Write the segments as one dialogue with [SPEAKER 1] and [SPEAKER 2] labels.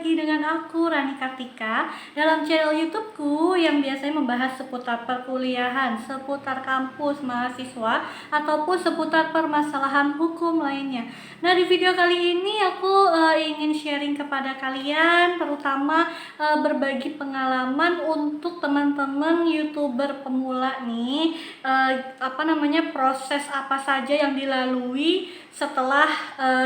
[SPEAKER 1] lagi dengan aku Rani Kartika dalam channel YouTubeku yang biasanya membahas seputar perkuliahan, seputar kampus mahasiswa ataupun seputar permasalahan hukum lainnya. Nah, di video kali ini aku ingin sharing kepada kalian, terutama berbagi pengalaman untuk teman-teman YouTuber pemula nih, proses apa saja yang dilalui setelah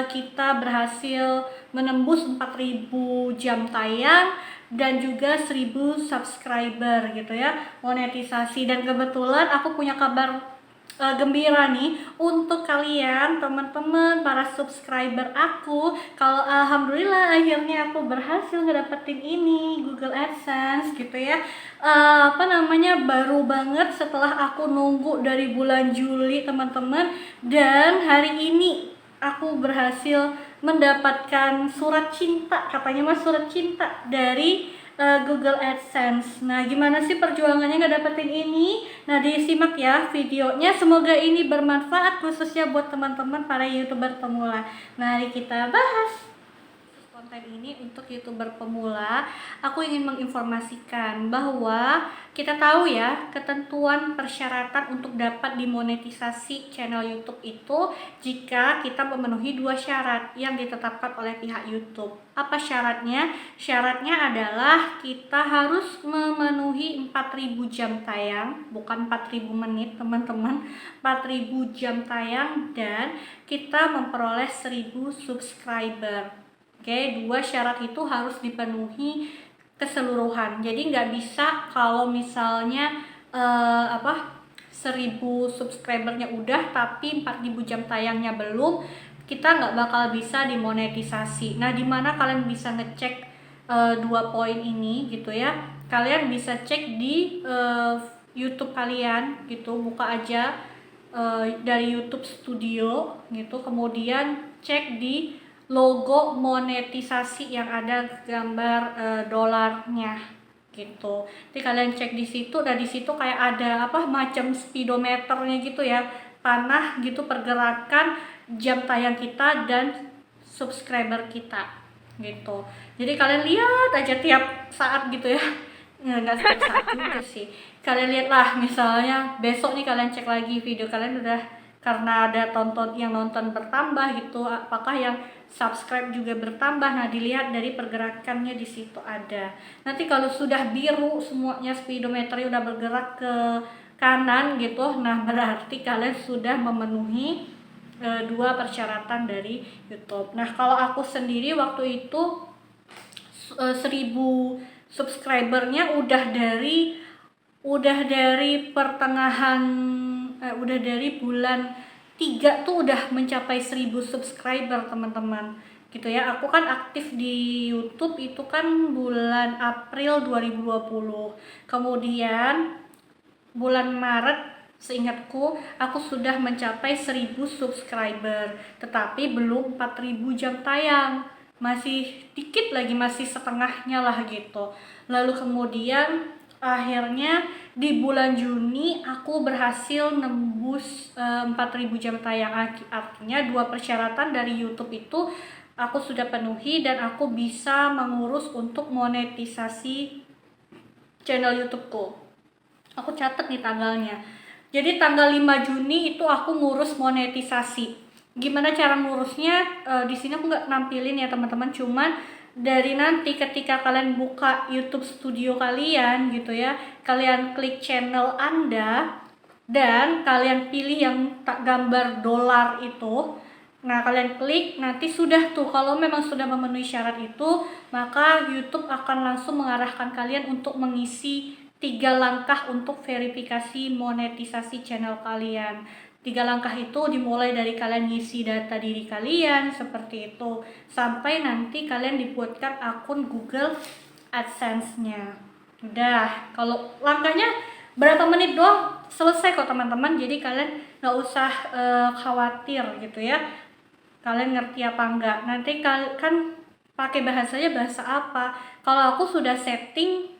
[SPEAKER 1] kita berhasil menembus 4.000 jam tayang dan juga 1.000 subscriber gitu ya, monetisasi. Dan kebetulan aku punya kabar gembira nih untuk kalian teman-teman para subscriber aku, kalau alhamdulillah akhirnya aku berhasil ngedapetin ini Google AdSense gitu ya. Baru banget setelah aku nunggu dari bulan Juli teman-teman, dan hari ini aku berhasil mendapatkan surat cinta, katanya mas surat cinta dari Google AdSense. Nah, gimana sih perjuangannya ngedapetin ini? Nah, disimak ya videonya. Semoga ini bermanfaat khususnya buat teman-teman para YouTuber pemula. Mari kita bahas. Konten ini untuk YouTuber pemula, aku ingin menginformasikan bahwa kita tahu ya, ketentuan persyaratan untuk dapat dimonetisasi channel YouTube itu jika kita memenuhi 2 syarat yang ditetapkan oleh pihak YouTube. Apa syaratnya? Syaratnya adalah kita harus memenuhi 4.000 jam tayang, bukan 4.000 menit teman-teman, 4.000 jam tayang, dan kita memperoleh 1.000 subscriber. Oke, 2 syarat itu harus dipenuhi keseluruhan. Jadi nggak bisa kalau misalnya 1.000 subscribernya udah tapi 4.000 jam tayangnya belum, kita nggak bakal bisa dimonetisasi. Nah, dimana kalian bisa ngecek 2 poin ini gitu ya? Kalian bisa cek di YouTube kalian gitu, buka aja dari YouTube Studio gitu, kemudian cek di logo monetisasi yang ada gambar dolarnya gitu. Jadi kalian cek di situ, dan di situ kayak ada macam speedometernya gitu ya, panah gitu pergerakan jam tayang kita dan subscriber kita gitu. Jadi kalian lihat aja tiap saat gitu ya. Nggak setiap saat juga sih. Kalian lihatlah, misalnya besok nih kalian cek lagi video kalian udah, karena ada yang nonton bertambah gitu, apakah yang subscribe juga bertambah. Nah, dilihat dari pergerakannya di situ ada. Nanti kalau sudah biru semuanya, speedometernya udah bergerak ke kanan gitu, nah berarti kalian sudah memenuhi 2 persyaratan dari YouTube. Nah, kalau aku sendiri waktu itu 1.000 subscribernya udah dari pertengahan udah dari bulan 3 tuh udah mencapai 1.000 subscriber teman-teman gitu ya. Aku kan aktif di YouTube itu kan bulan April 2020, kemudian bulan Maret seingatku aku sudah mencapai 1.000 subscriber, tetapi belum 4.000 jam tayang, masih dikit lagi, masih setengahnya lah gitu. Lalu kemudian akhirnya di bulan Juni aku berhasil nembus 4.000 jam tayang. Artinya 2 persyaratan dari YouTube itu aku sudah penuhi, dan aku bisa mengurus untuk monetisasi channel YouTubeku. Aku catat nih tanggalnya. Jadi tanggal 5 Juni itu aku ngurus monetisasi. Gimana cara ngurusnya? Di sini aku nggak nampilin ya teman-teman, cuman dari nanti ketika kalian buka YouTube Studio kalian gitu ya, kalian klik channel Anda dan kalian pilih yang gambar dolar itu. Nah, kalian klik, nanti sudah tuh, kalau memang sudah memenuhi syarat itu, maka YouTube akan langsung mengarahkan kalian untuk mengisi 3 langkah untuk verifikasi monetisasi channel kalian. 3 langkah itu dimulai dari kalian ngisi data diri kalian seperti itu, sampai nanti kalian dibuatkan akun Google AdSense-nya. Udah, kalau langkahnya berapa menit doang selesai kok teman-teman. Jadi kalian nggak usah khawatir gitu ya, kalian ngerti apa enggak. Nanti kan pakai bahasanya bahasa apa. Kalau aku sudah setting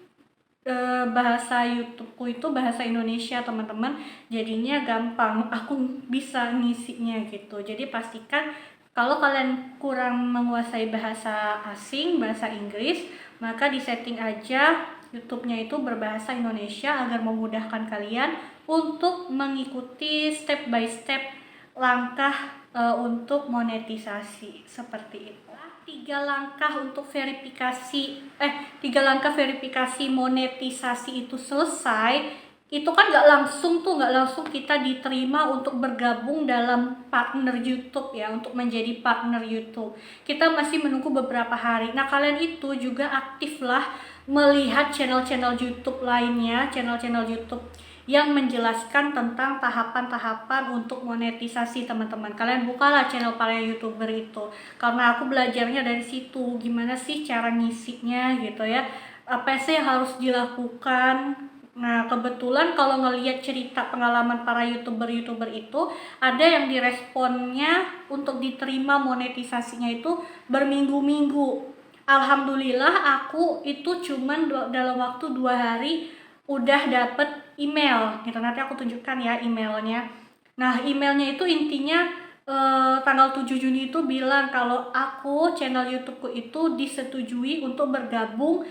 [SPEAKER 1] bahasa YouTubeku itu bahasa Indonesia teman-teman, jadinya gampang aku bisa ngisinya gitu. Jadi pastikan Kalau kalian kurang menguasai bahasa asing, bahasa Inggris, maka disetting aja YouTube-nya itu berbahasa Indonesia agar memudahkan kalian untuk mengikuti step by step langkah untuk monetisasi seperti itu. Tiga langkah verifikasi monetisasi itu selesai, itu kan nggak langsung kita diterima untuk bergabung dalam partner YouTube ya, untuk menjadi partner YouTube. Kita masih menunggu beberapa hari. Nah, kalian itu juga aktiflah melihat channel-channel YouTube lainnya, channel-channel YouTube yang menjelaskan tentang tahapan-tahapan untuk monetisasi, teman-teman. Kalian bukalah channel para YouTuber itu, karena aku belajarnya dari situ, gimana sih cara ngisinya gitu ya, apa sih yang harus dilakukan. Nah, kebetulan kalau ngelihat cerita pengalaman para YouTuber itu, ada yang diresponnya untuk diterima monetisasinya itu berminggu-minggu. Alhamdulillah aku itu cuman dalam waktu 2 hari udah dapet email gitu. Nanti aku tunjukkan ya emailnya. Nah, emailnya itu intinya tanggal 7 Juni itu bilang kalau channel YouTubeku itu disetujui untuk bergabung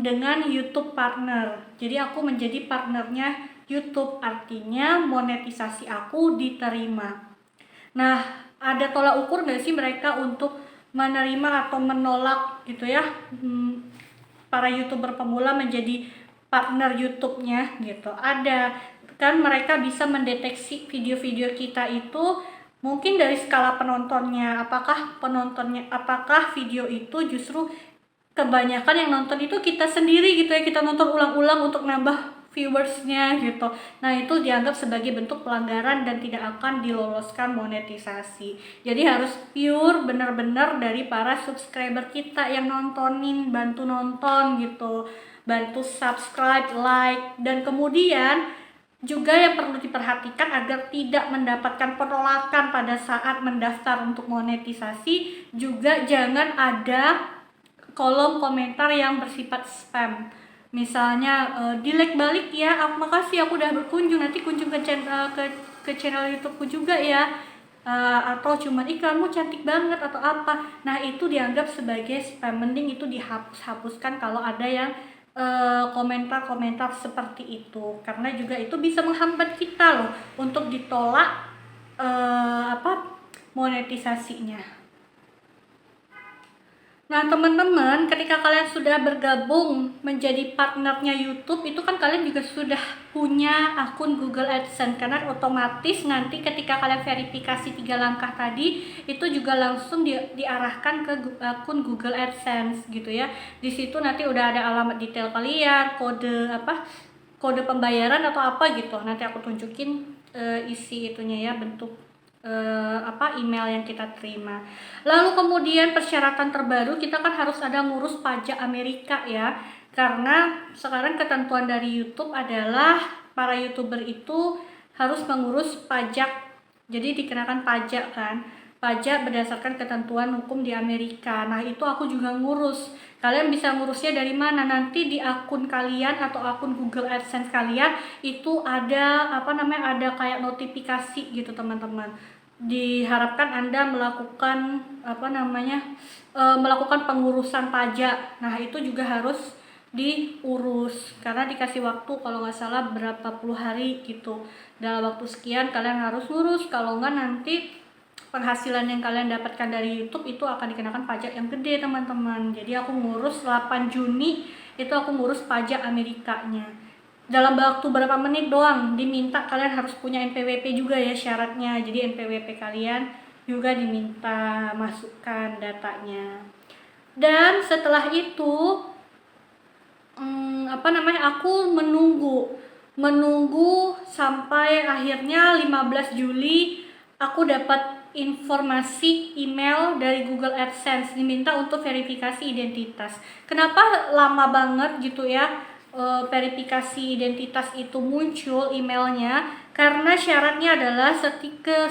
[SPEAKER 1] dengan YouTube partner. Jadi aku menjadi partnernya YouTube, artinya monetisasi aku diterima. Nah, ada tolak ukur nggak sih mereka untuk menerima atau menolak gitu ya, para YouTuber pemula menjadi partner YouTube-nya gitu? Ada kan, mereka bisa mendeteksi video-video kita itu mungkin dari skala penontonnya, apakah video itu justru kebanyakan yang nonton itu kita sendiri gitu ya, kita nonton ulang-ulang untuk nambah viewersnya gitu. Nah, itu dianggap sebagai bentuk pelanggaran dan tidak akan diloloskan monetisasi. Jadi harus pure benar-benar dari para subscriber kita yang nontonin, bantu nonton gitu, bantu subscribe, like, dan kemudian juga yang perlu diperhatikan agar tidak mendapatkan penolakan pada saat mendaftar untuk monetisasi, juga jangan ada kolom komentar yang bersifat spam. Misalnya di-like balik ya, makasih aku udah berkunjung, nanti kunjung ke channel YouTubeku juga ya, atau cuman kamu cantik banget atau apa. Nah, itu dianggap sebagai spam. Mending itu dihapuskan kalau ada yang komentar-komentar seperti itu, karena juga itu bisa menghambat kita loh untuk ditolak monetisasinya. Nah, teman-teman, ketika kalian sudah bergabung menjadi partnernya YouTube, itu kan kalian juga sudah punya akun Google AdSense, karena otomatis nanti ketika kalian verifikasi 3 langkah tadi, itu juga langsung diarahkan ke akun Google AdSense gitu ya. Di situ nanti udah ada alamat detail kalian, kode pembayaran atau apa gitu. Nanti aku tunjukin isi itunya ya, bentuk email yang kita terima. Lalu kemudian persyaratan terbaru, kita kan harus ada ngurus pajak Amerika ya, karena sekarang ketentuan dari YouTube adalah para YouTuber itu harus mengurus pajak, jadi dikenakan pajak kan, pajak berdasarkan ketentuan hukum di Amerika. Nah, itu aku juga ngurus. Kalian bisa ngurusnya dari mana? Nanti di akun kalian atau akun Google AdSense kalian itu ada ada kayak notifikasi gitu, teman-teman. Diharapkan Anda melakukan melakukan pengurusan pajak. Nah, itu juga harus diurus karena dikasih waktu kalau nggak salah berapa puluh hari gitu. Dalam waktu sekian kalian harus ngurus, kalau nggak nanti penghasilan yang kalian dapatkan dari YouTube itu akan dikenakan pajak yang gede, teman-teman. Jadi aku ngurus 8 Juni itu aku ngurus pajak Amerikanya. Dalam waktu berapa menit doang, diminta kalian harus punya NPWP juga ya syaratnya. Jadi NPWP kalian juga diminta masukkan datanya. Dan setelah itu aku menunggu sampai akhirnya 15 Juli aku dapat informasi email dari Google AdSense, diminta untuk verifikasi identitas. Kenapa lama banget gitu ya verifikasi identitas itu muncul emailnya? Karena syaratnya adalah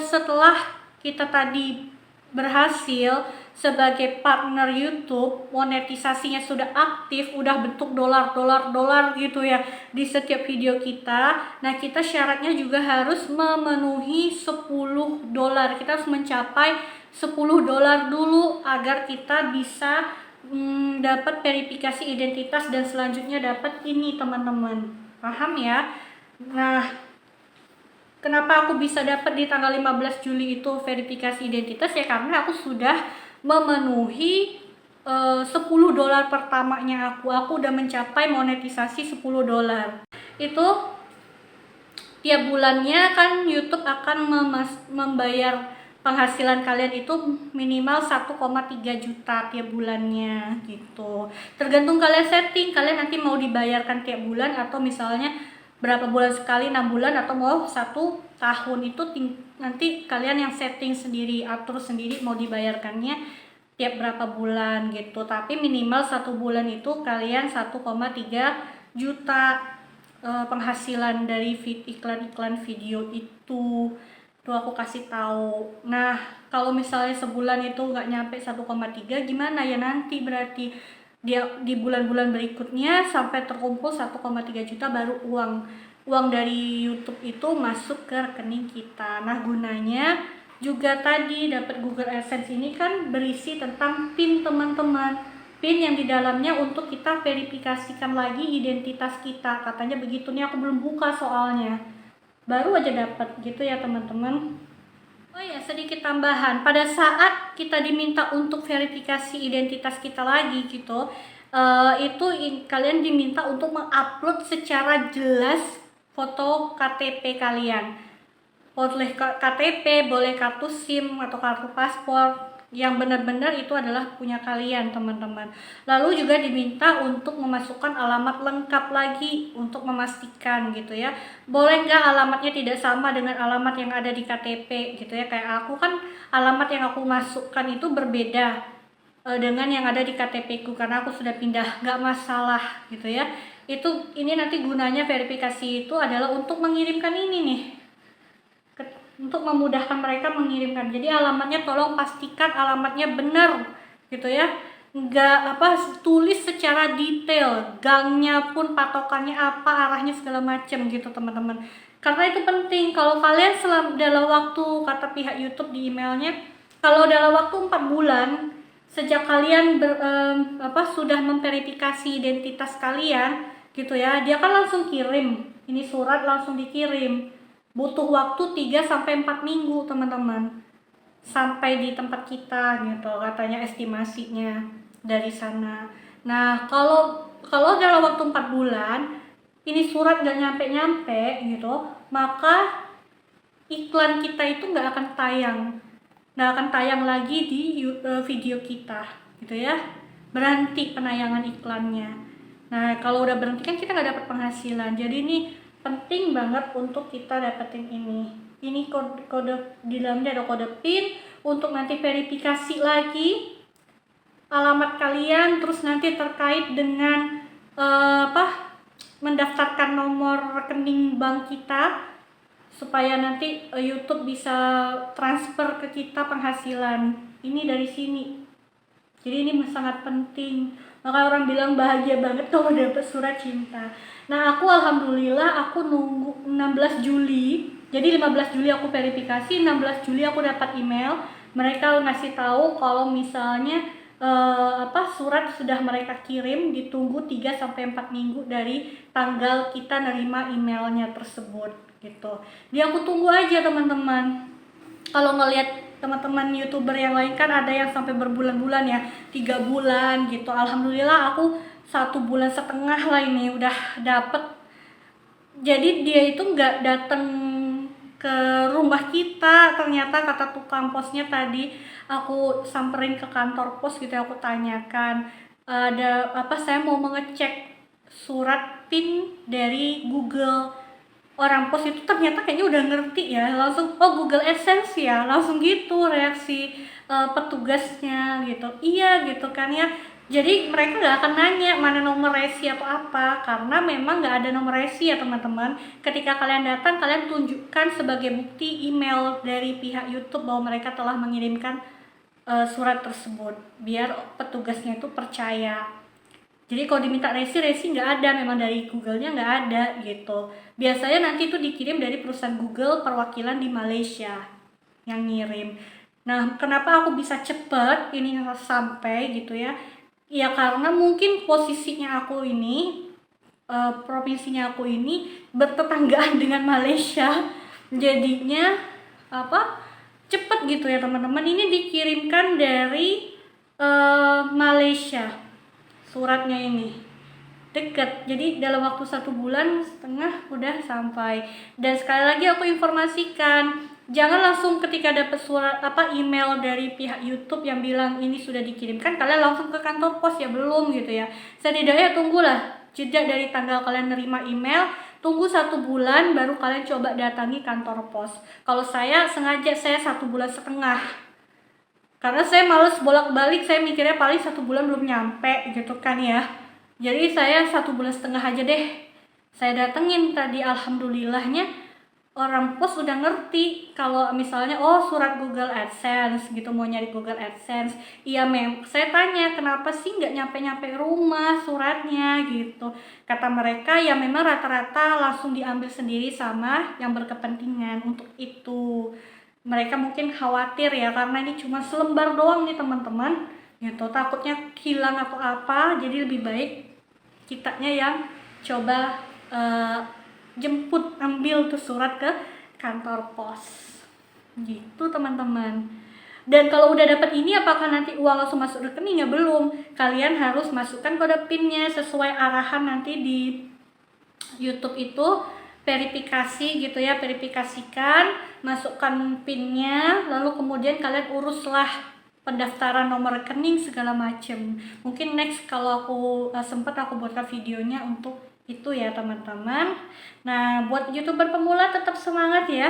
[SPEAKER 1] setelah kita tadi berhasil sebagai partner YouTube, monetisasinya sudah aktif, udah bentuk dolar gitu ya di setiap video kita. Nah, kita syaratnya juga harus memenuhi $10. Kita harus mencapai $10 dulu agar kita bisa dapat verifikasi identitas dan selanjutnya dapat ini teman-teman. Paham ya? Nah, kenapa aku bisa dapat di tanggal 15 Juli itu verifikasi identitas ya karena aku sudah memenuhi $10 pertamanya aku udah mencapai monetisasi $10. Itu tiap bulannya kan YouTube akan membayar penghasilan kalian itu minimal 1,3 juta tiap bulannya gitu. Tergantung kalian setting, kalian nanti mau dibayarkan tiap bulan atau misalnya berapa bulan sekali, 6 bulan atau mau 1 tahun, itu nanti kalian yang setting sendiri, atur sendiri mau dibayarkannya tiap berapa bulan gitu. Tapi minimal 1 bulan itu kalian 1,3 juta penghasilan dari iklan-iklan video itu. Tuh aku kasih tahu. Nah, kalau misalnya sebulan itu nggak nyampe 1,3 gimana ya nanti, berarti dia di bulan-bulan berikutnya sampai terkumpul 1,3 juta baru uang dari YouTube itu masuk ke rekening kita. Nah, gunanya juga tadi dapat Google AdSense ini kan berisi tentang PIN teman-teman. PIN yang di dalamnya untuk kita verifikasikan lagi identitas kita. Katanya begitu, nih aku belum buka soalnya. Baru aja dapat gitu ya teman-teman. Oh ya, sedikit tambahan, pada saat kita diminta untuk verifikasi identitas kita lagi gitu, kalian diminta untuk mengupload secara jelas foto KTP kalian. Boleh KTP, boleh kartu SIM atau kartu paspor yang benar-benar itu adalah punya kalian teman-teman. Lalu juga diminta untuk memasukkan alamat lengkap lagi untuk memastikan gitu ya. Boleh nggak alamatnya tidak sama dengan alamat yang ada di KTP gitu ya. Kayak aku kan alamat yang aku masukkan itu berbeda dengan yang ada di KTP ku karena aku sudah pindah, nggak masalah gitu ya. Ini nanti gunanya verifikasi itu adalah untuk mengirimkan ini nih, untuk memudahkan mereka mengirimkan. Jadi alamatnya tolong pastikan alamatnya benar gitu ya, nggak tulis secara detail, gangnya pun patokannya apa, arahnya segala macam gitu teman-teman, karena itu penting. Kalau kalian dalam waktu, kata pihak YouTube di emailnya, kalau dalam waktu 4 bulan sejak kalian sudah memverifikasi identitas kalian gitu ya, dia kan langsung kirim ini surat, langsung dikirim. Butuh waktu 3-4 minggu teman-teman sampai di tempat kita gitu, katanya estimasinya dari sana. Nah, kalau dalam waktu 4 bulan ini surat gak nyampe gitu, maka iklan kita itu nggak akan tayang lagi di video kita gitu ya, berhenti penayangan iklannya. Nah, kalau udah berhenti kan kita nggak dapat penghasilan. Jadi ini penting banget untuk kita dapetin ini kode di dalamnya ada kode PIN untuk nanti verifikasi lagi alamat kalian, terus nanti terkait dengan mendaftarkan nomor rekening bank kita supaya nanti YouTube bisa transfer ke kita penghasilan ini dari sini. Jadi ini sangat penting. Maka orang bilang bahagia banget kalau dapat surat cinta. Nah, aku alhamdulillah aku nunggu 16 Juli. Jadi 15 Juli aku verifikasi, 16 Juli aku dapat email. Mereka ngasih tahu kalau misalnya surat sudah mereka kirim, ditunggu 3-4 minggu dari tanggal kita nerima emailnya tersebut gitu. Jadi aku tunggu aja teman-teman. Kalau ngelihat teman-teman YouTuber yang lain kan ada yang sampai berbulan-bulan ya, 3 bulan gitu. Alhamdulillah aku 1,5 bulan lah ini udah dapet. Jadi dia itu nggak datang ke rumah kita, ternyata kata tukang posnya tadi, aku samperin ke kantor pos gitu, aku tanyakan ada saya mau mengecek surat PIN dari Google. Orang pos itu ternyata kayaknya udah ngerti ya, langsung Google AdSense ya, langsung gitu reaksi petugasnya gitu. Iya gitu kan ya. Jadi mereka nggak akan nanya mana nomor resi atau apa, karena memang nggak ada nomor resi ya teman-teman. Ketika kalian datang, kalian tunjukkan sebagai bukti email dari pihak YouTube bahwa mereka telah mengirimkan surat tersebut, biar petugasnya itu percaya. Jadi kalau diminta resi nggak ada, memang dari Google-nya nggak ada gitu. Biasanya nanti itu dikirim dari perusahaan Google perwakilan di Malaysia yang ngirim. Nah, kenapa aku bisa cepet ini sampai gitu ya? Ya karena mungkin posisinya aku ini, provinsinya aku ini bertetanggaan dengan Malaysia, jadinya apa cepet gitu ya teman-teman. Ini dikirimkan dari Malaysia suratnya ini, deket, jadi dalam waktu 1,5 bulan udah sampai. Dan sekali lagi aku informasikan, jangan langsung ketika dapat surat email dari pihak YouTube yang bilang ini sudah dikirimkan kalian langsung ke kantor pos, ya belum gitu ya. Setidaknya tunggulah jeda dari tanggal kalian nerima email, tunggu 1 bulan baru kalian coba datangi kantor pos. Kalau saya sengaja saya 1,5 bulan, karena saya males bolak-balik, saya mikirnya paling 1 bulan belum nyampe gitu kan ya. Jadi saya 1,5 bulan aja deh saya datengin tadi. Alhamdulillahnya orang pos udah ngerti kalau misalnya surat Google AdSense gitu, mau nyari Google AdSense. Iya saya tanya kenapa sih nggak nyampe-nyampe rumah suratnya gitu. Kata mereka ya memang rata-rata langsung diambil sendiri sama yang berkepentingan untuk itu. Mereka mungkin khawatir ya karena ini cuma selembar doang nih teman-teman gitu, takutnya hilang atau apa, jadi lebih baik kitanya yang coba jemput ambil tuh surat ke kantor pos gitu teman-teman. Dan kalau udah dapat ini apakah nanti uang langsung masuk rekening? Ya belum, kalian harus masukkan kode PIN-nya sesuai arahan nanti di YouTube itu, verifikasi gitu ya, verifikasikan, masukkan PIN-nya, lalu kemudian kalian uruslah pendaftaran nomor rekening segala macem. Mungkin next kalau aku sempat aku buatkan videonya untuk itu ya teman-teman. Nah, buat YouTuber pemula tetap semangat ya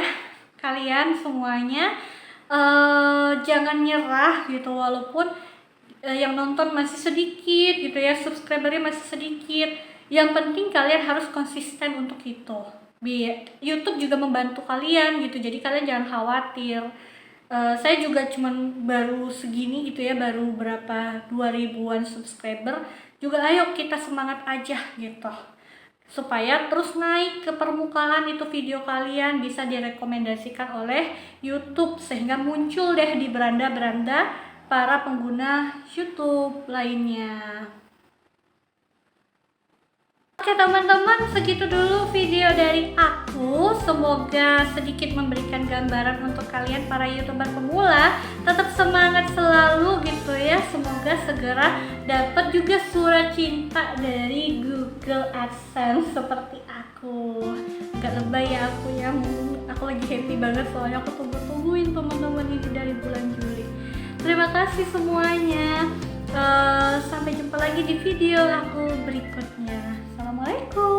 [SPEAKER 1] kalian semuanya. Jangan nyerah gitu, walaupun yang nonton masih sedikit gitu ya, subscribernya masih sedikit. Yang penting kalian harus konsisten untuk itu. YouTube juga membantu kalian gitu, jadi kalian jangan khawatir. Saya juga cuman baru segini gitu ya, baru berapa 2 ribuan subscriber juga. Ayo kita semangat aja gitu supaya terus naik ke permukaan itu video kalian, bisa direkomendasikan oleh YouTube sehingga muncul deh di beranda-beranda para pengguna YouTube lainnya. Oke teman-teman, segitu dulu video dari aku. Semoga sedikit memberikan gambaran untuk kalian para YouTuber pemula. Tetap semangat selalu gitu ya. Semoga segera dapat juga surat cinta dari Google AdSense seperti aku. Agak lebay ya aku ya. Aku lagi happy banget soalnya aku tungguin teman-teman ini dari bulan Juli. Terima kasih semuanya. Sampai jumpa lagi di video aku berikutnya. Assalamualaikum.